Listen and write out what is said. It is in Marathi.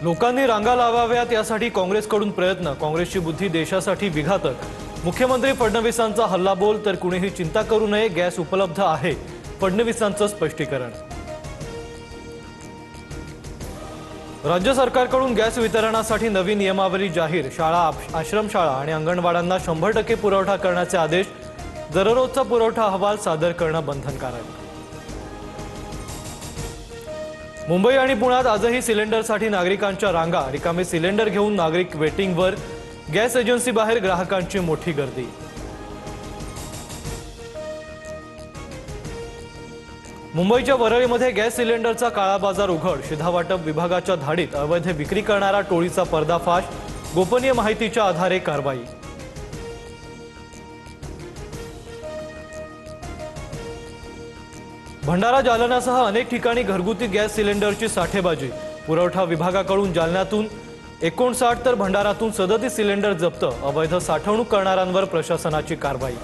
लोकांनी रांगा लावाव्यात यासाठी काँग्रेसकडून प्रयत्न। काँग्रेसची बुद्धी देशासाठी विघातक। मुख्यमंत्री फडणवीसांचा हल्लाबोल, तर कुणीही चिंता करू नये, गॅस उपलब्ध आहे, फडणवीसांचं स्पष्टीकरण। राज्य सरकारकडून गॅस वितरणासाठी नवी नियमावली जाहीर। शाळा, आश्रमशाळा आणि अंगणवाड्यांना 100% पुरवठा करण्याचे आदेश। दररोजचा पुरवठा अहवाल सादर करणं बंधनकारक। मुंबई आणि पुण्यात आजही सिलेंडरसाठी नागरिकांच्या रांगा। रिकामे सिलेंडर घेऊन नागरिक वेटिंगवर। गॅस एजन्सी बाहेर ग्राहकांची मोठी गर्दी। मुंबईच्या वरळीमध्ये गॅस सिलेंडरचा काळा बाजार उघड। शिधावाटप विभागाच्या धाडीत अवैध विक्री करणारा टोळीचा पर्दाफाश। गोपनीय माहितीच्या आधारे कारवाई। भंडारा, जालन्यासह अनेक ठिकाणी घरगुती गॅस सिलेंडरची साठेबाजी। पुरवठा विभागाकडून जालन्यातून 59 तर भंडारातून 37 सिलेंडर जप्त। अवैध साठवणूक करणाऱ्यांवर प्रशासनाची कारवाई।